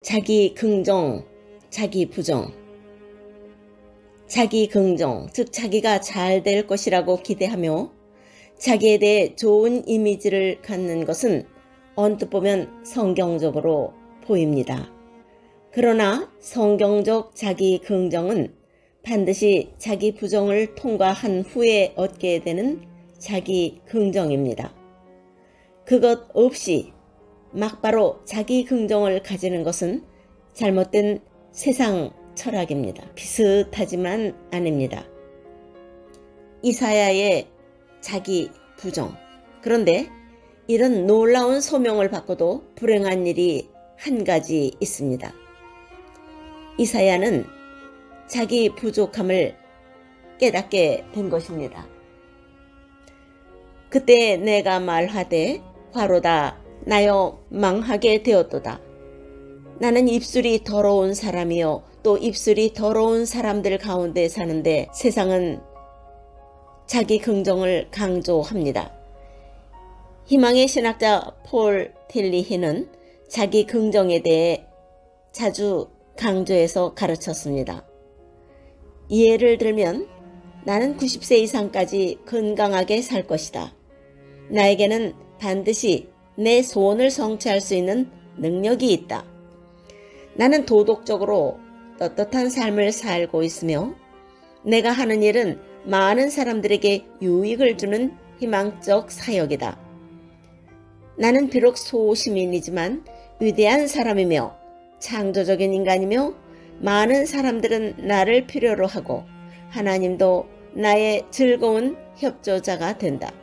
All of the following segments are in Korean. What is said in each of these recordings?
자기 긍정, 자기 부정. 자기 긍정, 즉 자기가 잘 될 것이라고 기대하며 자기에 대해 좋은 이미지를 갖는 것은 언뜻 보면 성경적으로 보입니다. 그러나 성경적 자기 긍정은 반드시 자기 부정을 통과한 후에 얻게 되는 자기 긍정입니다. 그것 없이 막바로 자기 긍정을 가지는 것은 잘못된 세상 철학입니다. 비슷하지만 아닙니다. 이사야의 자기 부정. 그런데 이런 놀라운 소명을 받고도 불행한 일이 한 가지 있습니다. 이사야는 자기 부족함을 깨닫게 된 것입니다. 그때 내가 말하되 화로다 나여 망하게 되었도다. 나는 입술이 더러운 사람이요 또 입술이 더러운 사람들 가운데 사는데 세상은 자기 긍정을 강조합니다. 희망의 신학자 폴 틸리히는 자기 긍정에 대해 자주 강조해서 가르쳤습니다. 예를 들면 나는 90세 이상까지 건강하게 살 것이다. 나에게는 반드시 내 소원을 성취할 수 있는 능력이 있다. 나는 도덕적으로 떳떳한 삶을 살고 있으며 내가 하는 일은 많은 사람들에게 유익을 주는 희망적 사역이다. 나는 비록 소시민이지만 위대한 사람이며 창조적인 인간이며 많은 사람들은 나를 필요로 하고 하나님도 나의 즐거운 협조자가 된다.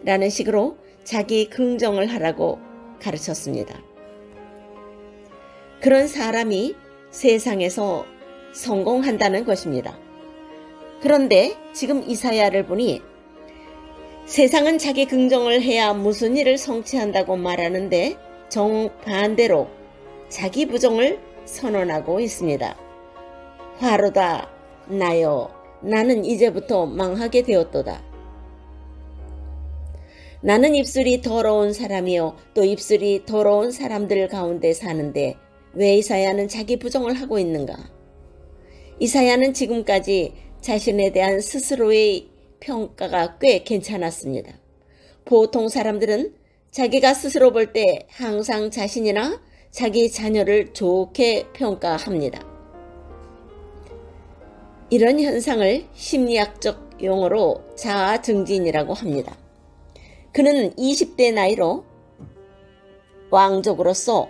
라는 식으로 자기 긍정을 하라고 가르쳤습니다. 그런 사람이 세상에서 성공한다는 것입니다. 그런데 지금 이사야를 보니 세상은 자기 긍정을 해야 무슨 일을 성취한다고 말하는데 정반대로 자기 부정을 선언하고 있습니다. 화로다 나여 나는 이제부터 망하게 되었도다. 나는 입술이 더러운 사람이요 또 입술이 더러운 사람들 가운데 사는데 왜 이사야는 자기 부정을 하고 있는가? 이사야는 지금까지 자신에 대한 스스로의 평가가 꽤 괜찮았습니다. 보통 사람들은 자기가 스스로 볼 때 항상 자신이나 자기 자녀를 좋게 평가합니다. 이런 현상을 심리학적 용어로 자아증진이라고 합니다. 그는 20대 나이로 왕족으로서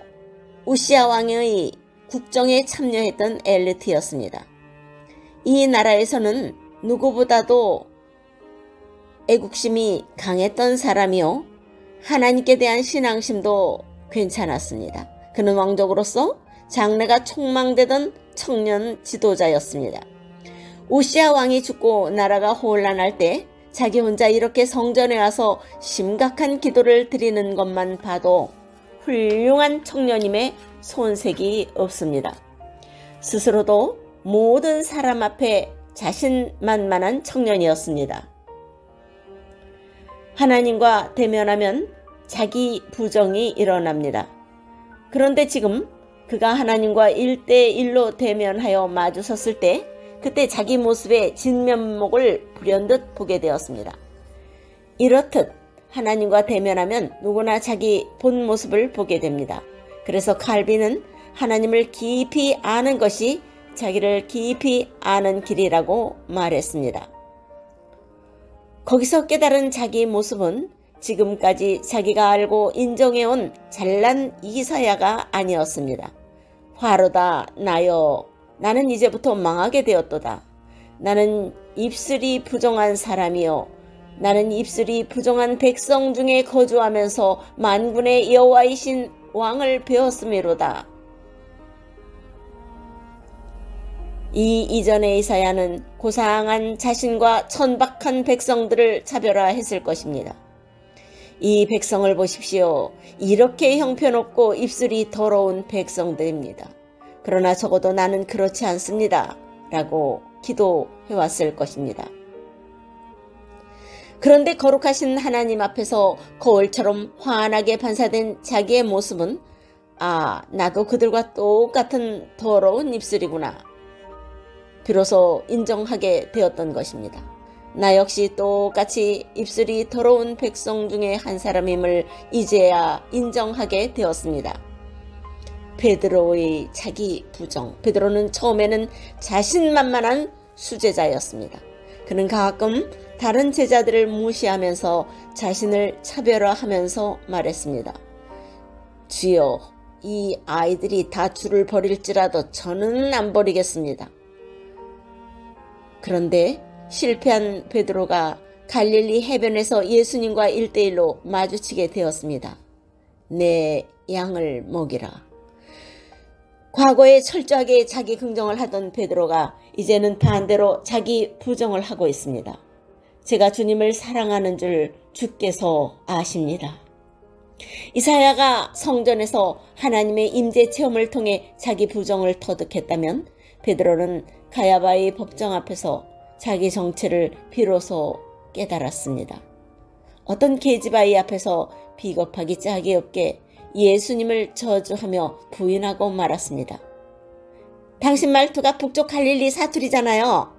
우시아 왕의 국정에 참여했던 엘리트였습니다. 이 나라에서는 누구보다도 애국심이 강했던 사람이요 하나님께 대한 신앙심도 괜찮았습니다. 그는 왕족으로서 장래가 촉망되던 청년 지도자였습니다. 우시아 왕이 죽고 나라가 혼란할 때 자기 혼자 이렇게 성전에 와서 심각한 기도를 드리는 것만 봐도 훌륭한 청년임에 손색이 없습니다. 스스로도 모든 사람 앞에 자신만만한 청년이었습니다. 하나님과 대면하면 자기 부정이 일어납니다. 그런데 지금 그가 하나님과 1대1로 대면하여 마주섰을 때 그때 자기 모습의 진면목을 불현듯 보게 되었습니다. 이렇듯 하나님과 대면하면 누구나 자기 본 모습을 보게 됩니다. 그래서 칼빈은 하나님을 깊이 아는 것이 자기를 깊이 아는 길이라고 말했습니다. 거기서 깨달은 자기 모습은 지금까지 자기가 알고 인정해온 잘난 이사야가 아니었습니다. 화로다 나여 나는 이제부터 망하게 되었도다. 나는 입술이 부정한 사람이요 나는 입술이 부정한 백성 중에 거주하면서 만군의 여호와이신 왕을 배웠음이로다. 이 이전의 이사야는 고상한 자신과 천박한 백성들을 차별화했을 것입니다. 이 백성을 보십시오. 이렇게 형편없고 입술이 더러운 백성들입니다. 그러나 적어도 나는 그렇지 않습니다. 라고 기도해왔을 것입니다. 그런데 거룩하신 하나님 앞에서 거울처럼 환하게 반사된 자기의 모습은 아, 나도 그들과 똑같은 더러운 입술이구나. 비로소 인정하게 되었던 것입니다. 나 역시 똑같이 입술이 더러운 백성 중에 한 사람임을 이제야 인정하게 되었습니다. 베드로의 자기 부정. 베드로는 처음에는 자신만만한 수제자였습니다. 그는 가끔 다른 제자들을 무시하면서 자신을 차별화하면서 말했습니다. 주여, 이 아이들이 다 주를 버릴지라도 저는 안 버리겠습니다. 그런데 실패한 베드로가 갈릴리 해변에서 예수님과 1대1로 마주치게 되었습니다. 내 양을 먹이라. 과거에 철저하게 자기 긍정을 하던 베드로가 이제는 반대로 자기 부정을 하고 있습니다. 제가 주님을 사랑하는 줄 주께서 아십니다. 이사야가 성전에서 하나님의 임재 체험을 통해 자기 부정을 터득했다면 베드로는 가야바의 법정 앞에서 자기 정체를 비로소 깨달았습니다. 어떤 계집아이 앞에서 비겁하기 짝이 없게 예수님을 저주하며 부인하고 말았습니다. 당신 말투가 북쪽 갈릴리 사투리잖아요.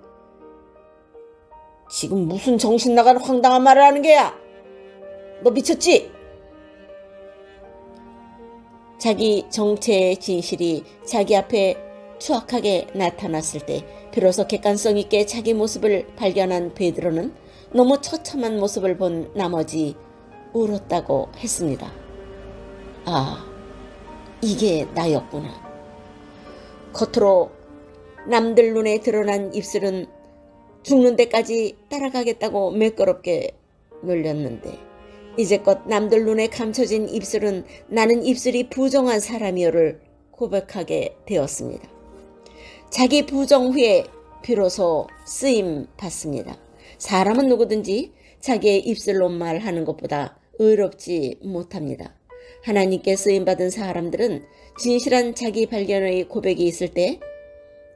지금 무슨 정신 나간 황당한 말을 하는 게야? 너 미쳤지? 자기 정체의 진실이 자기 앞에 추악하게 나타났을 때 비로소 객관성 있게 자기 모습을 발견한 베드로는 너무 처참한 모습을 본 나머지 울었다고 했습니다. 아, 이게 나였구나. 겉으로 남들 눈에 드러난 입술은 죽는 데까지 따라가겠다고 매끄럽게 놀렸는데 이제껏 남들 눈에 감춰진 입술은 나는 입술이 부정한 사람이요를 고백하게 되었습니다. 자기 부정 후에 비로소 쓰임 받습니다. 사람은 누구든지 자기의 입술로 말하는 것보다 의롭지 못합니다. 하나님께 쓰임받은 사람들은 진실한 자기 발견의 고백이 있을 때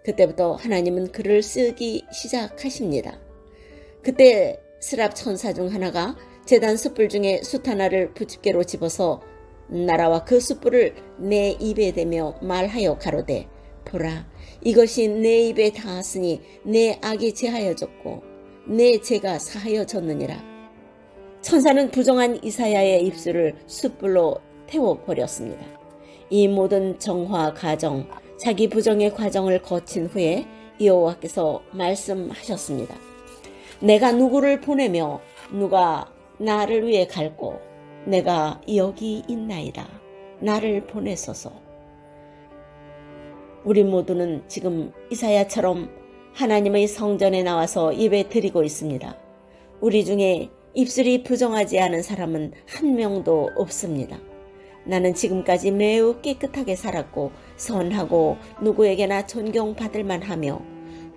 그때부터 하나님은 그를 쓰기 시작하십니다. 그때 스랍 천사 중 하나가 제단 숯불 중에 숯 하나를 부집개로 집어서 나라와 그 숯불을 내 입에 대며 말하여 가로되 보라, 이것이 내 입에 닿았으니 내 악이 제하여졌고 내 죄가 사하여졌느니라. 천사는 부정한 이사야의 입술을 숯불로 태워버렸습니다. 이 모든 정화 과정, 자기 부정의 과정을 거친 후에 여호와께서 말씀하셨습니다. 내가 누구를 보내며 누가 나를 위해 갈고 내가 여기 있나이다. 나를 보내소서. 우리 모두는 지금 이사야처럼 하나님의 성전에 나와서 예배 드리고 있습니다. 우리 중에 입술이 부정하지 않은 사람은 한 명도 없습니다. 나는 지금까지 매우 깨끗하게 살았고 선하고 누구에게나 존경받을 만하며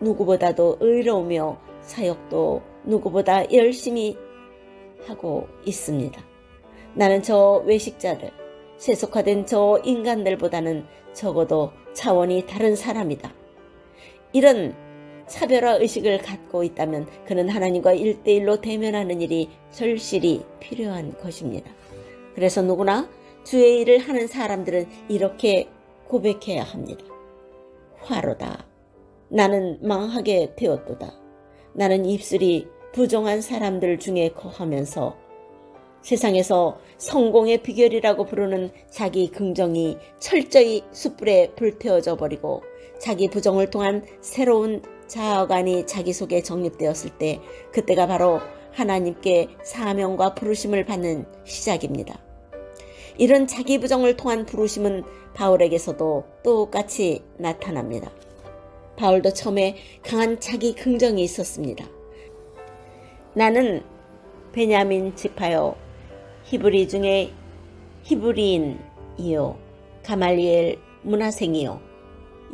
누구보다도 의로우며 사역도 누구보다 열심히 하고 있습니다. 나는 저 외식자들, 세속화된 저 인간들보다는 적어도 차원이 다른 사람이다. 이런 차별화 의식을 갖고 있다면 그는 하나님과 1대1로 대면하는 일이 절실히 필요한 것입니다. 그래서 누구나 주의 일을 하는 사람들은 이렇게 고백해야 합니다. 화로다. 나는 망하게 되었도다. 나는 입술이 부정한 사람들 중에 거하면서 세상에서 성공의 비결이라고 부르는 자기 긍정이 철저히 숯불에 불태워져 버리고 자기 부정을 통한 새로운 자아관이 자기 속에 정립되었을 때 그때가 바로 하나님께 사명과 부르심을 받는 시작입니다. 이런 자기 부정을 통한 부르심은 바울에게서도 똑같이 나타납니다. 바울도 처음에 강한 자기 긍정이 있었습니다. 나는 베냐민 지파요 히브리 중에 히브리인이요 가말리엘 문화생이요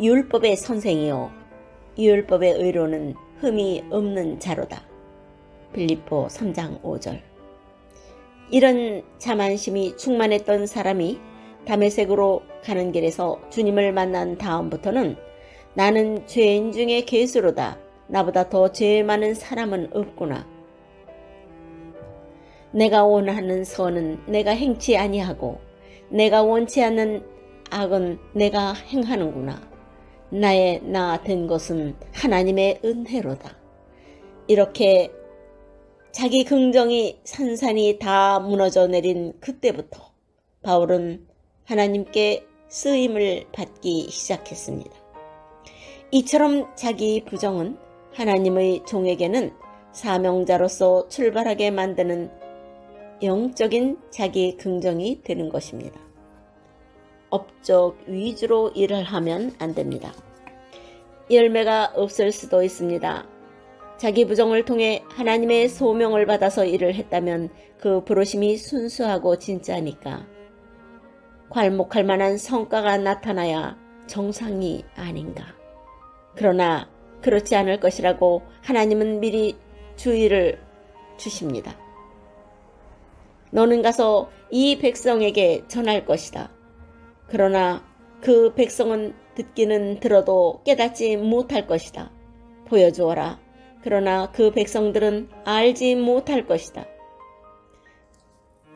율법의 선생이요 율법의 의로는 흠이 없는 자로다. 빌립보 3장 5절. 이런 자만심이 충만했던 사람이 다메섹으로 가는 길에서 주님을 만난 다음부터는 나는 죄인 중에 괴수로다. 나보다 더 죄 많은 사람은 없구나. 내가 원하는 선은 내가 행치 아니하고 내가 원치 않는 악은 내가 행하는구나. 나의 나 된 것은 하나님의 은혜로다. 이렇게 자기 긍정이 산산이 다 무너져 내린 그때부터 바울은 하나님께 쓰임을 받기 시작했습니다. 이처럼 자기 부정은 하나님의 종에게는 사명자로서 출발하게 만드는 영적인 자기 긍정이 되는 것입니다. 업적 위주로 일을 하면 안 됩니다. 열매가 없을 수도 있습니다. 자기 부정을 통해 하나님의 소명을 받아서 일을 했다면 그 부르심이 순수하고 진짜니까 괄목할 만한 성과가 나타나야 정상이 아닌가. 그러나 그렇지 않을 것이라고 하나님은 미리 주의를 주십니다. 너는 가서 이 백성에게 전할 것이다. 그러나 그 백성은 듣기는 들어도 깨닫지 못할 것이다. 보여주어라. 그러나 그 백성들은 알지 못할 것이다.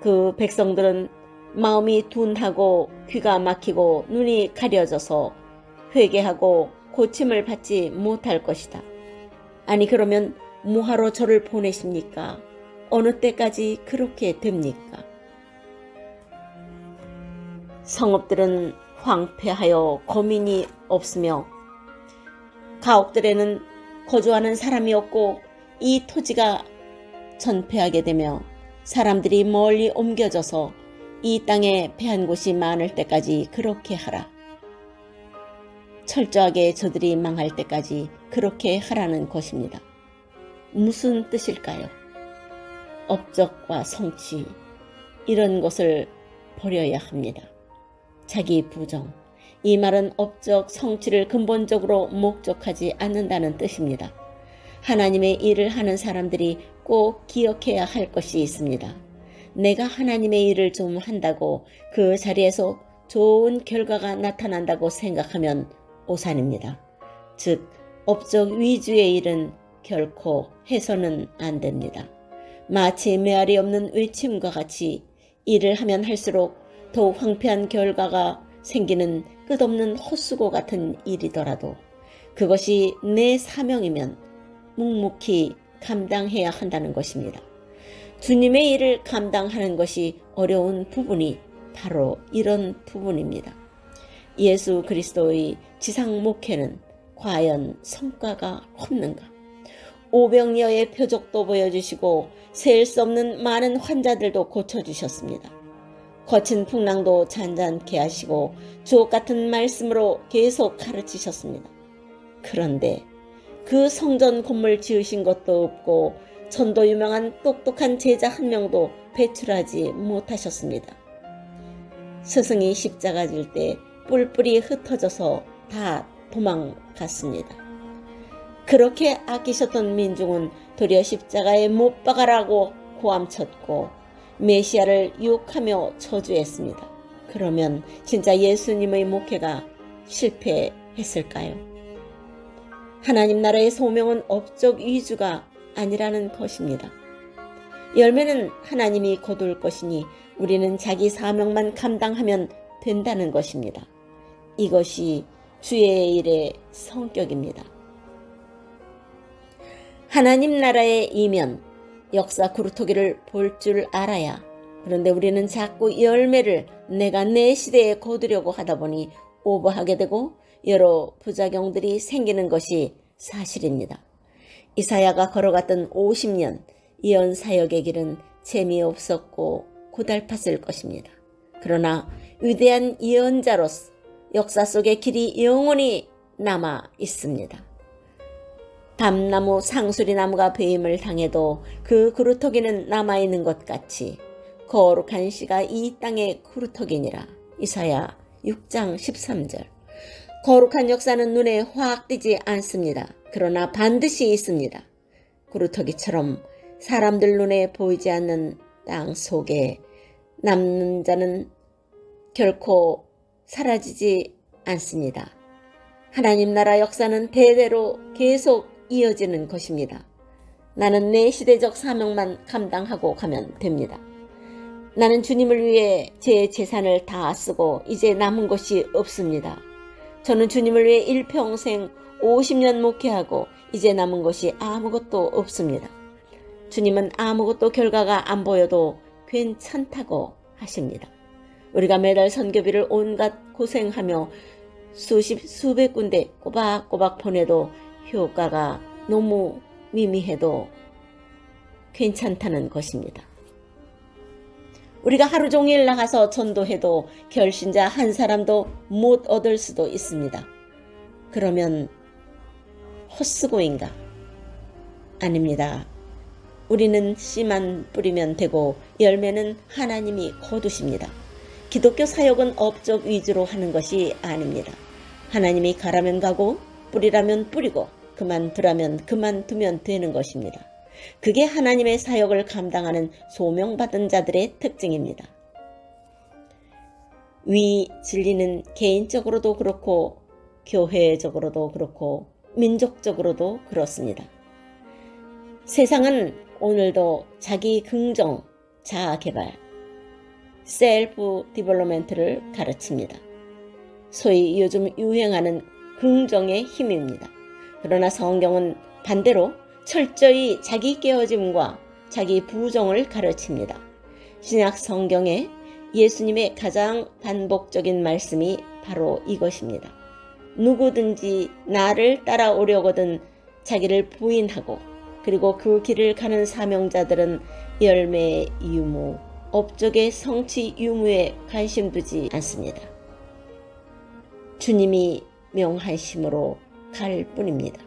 그 백성들은 마음이 둔하고 귀가 막히고 눈이 가려져서 회개하고 고침을 받지 못할 것이다. 아니 그러면 뭐하러 저를 보내십니까? 어느 때까지 그렇게 됩니까? 성읍들은 황폐하여 거민이 없으며 가옥들에는 거주하는 사람이 없고 이 토지가 전폐하게 되며 사람들이 멀리 옮겨져서 이 땅에 패한 곳이 많을 때까지 그렇게 하라. 철저하게 저들이 망할 때까지 그렇게 하라는 것입니다. 무슨 뜻일까요? 업적과 성취 이런 것을 버려야 합니다. 자기 부정, 이 말은 업적 성취를 근본적으로 목적하지 않는다는 뜻입니다. 하나님의 일을 하는 사람들이 꼭 기억해야 할 것이 있습니다. 내가 하나님의 일을 좀 한다고 그 자리에서 좋은 결과가 나타난다고 생각하면 오산입니다. 즉 업적 위주의 일은 결코 해서는 안 됩니다. 마치 메아리 없는 외침과 같이 일을 하면 할수록 더욱 황폐한 결과가 생기는 끝없는 헛수고 같은 일이더라도 그것이 내 사명이면 묵묵히 감당해야 한다는 것입니다. 주님의 일을 감당하는 것이 어려운 부분이 바로 이런 부분입니다. 예수 그리스도의 지상 목회는 과연 성과가 없는가? 오병이어의 표적도 보여주시고 셀 수 없는 많은 환자들도 고쳐주셨습니다. 거친 풍랑도 잔잔케 하시고 주옥 같은 말씀으로 계속 가르치셨습니다. 그런데 그 성전 건물 지으신 것도 없고 전도 유명한 똑똑한 제자 한 명도 배출하지 못하셨습니다. 스승이 십자가 질 때 뿔뿔이 흩어져서 다 도망갔습니다. 그렇게 아끼셨던 민중은 도리어 십자가에 못 박아라고 고함쳤고 메시아를 유혹하며 저주했습니다. 그러면 진짜 예수님의 목회가 실패했을까요? 하나님 나라의 소명은 업적 위주가 아니라는 것입니다. 열매는 하나님이 거둘 것이니 우리는 자기 사명만 감당하면 된다는 것입니다. 이것이 주의 일의 성격입니다. 하나님 나라의 이면 역사 구루토기를 볼 줄 알아야. 그런데 우리는 자꾸 열매를 내가 내 시대에 거두려고 하다 보니 오버하게 되고 여러 부작용들이 생기는 것이 사실입니다. 이사야가 걸어갔던 50년 예언 사역의 길은 재미없었고 고달팠을 것입니다. 그러나 위대한 예언자로서 역사 속의 길이 영원히 남아 있습니다. 밤나무 상수리나무가 배임을 당해도 그 구루터기는 남아있는 것 같이 거룩한 씨가 이 땅의 구루터기니라. 이사야 6장 13절. 거룩한 역사는 눈에 확 띄지 않습니다. 그러나 반드시 있습니다. 구루터기처럼 사람들 눈에 보이지 않는 땅 속에 남는 자는 결코 사라지지 않습니다. 하나님 나라 역사는 대대로 계속 이어지는 것입니다. 나는 내 시대적 사명만 감당하고 가면 됩니다. 나는 주님을 위해 제 재산을 다 쓰고 이제 남은 것이 없습니다. 저는 주님을 위해 일평생 50년 목회하고 이제 남은 것이 아무것도 없습니다. 주님은 아무것도 결과가 안 보여도 괜찮다고 하십니다. 우리가 매달 선교비를 온갖 고생하며 수백 군데 꼬박꼬박 보내도 효과가 너무 미미해도 괜찮다는 것입니다. 우리가 하루 종일 나가서 전도해도 결신자 한 사람도 못 얻을 수도 있습니다. 그러면 헛수고인가? 아닙니다. 우리는 씨만 뿌리면 되고 열매는 하나님이 거두십니다. 기독교 사역은 업적 위주로 하는 것이 아닙니다. 하나님이 가라면 가고 뿌리라면 뿌리고 그만두라면 그만두면 되는 것입니다. 그게 하나님의 사역을 감당하는 소명받은 자들의 특징입니다. 위 진리는 개인적으로도 그렇고 교회적으로도 그렇고 민족적으로도 그렇습니다. 세상은 오늘도 자기 긍정, 자아 개발, 셀프 디벨롭먼트를 가르칩니다. 소위 요즘 유행하는 긍정의 힘입니다. 그러나 성경은 반대로 철저히 자기 깨어짐과 자기 부정을 가르칩니다. 신약 성경에 예수님의 가장 반복적인 말씀이 바로 이것입니다. 누구든지 나를 따라오려거든 자기를 부인하고 그리고 그 길을 가는 사명자들은 열매의 유무, 업적의 성취 유무에 관심 두지 않습니다. 주님이 명하심으로 갈 뿐입니다.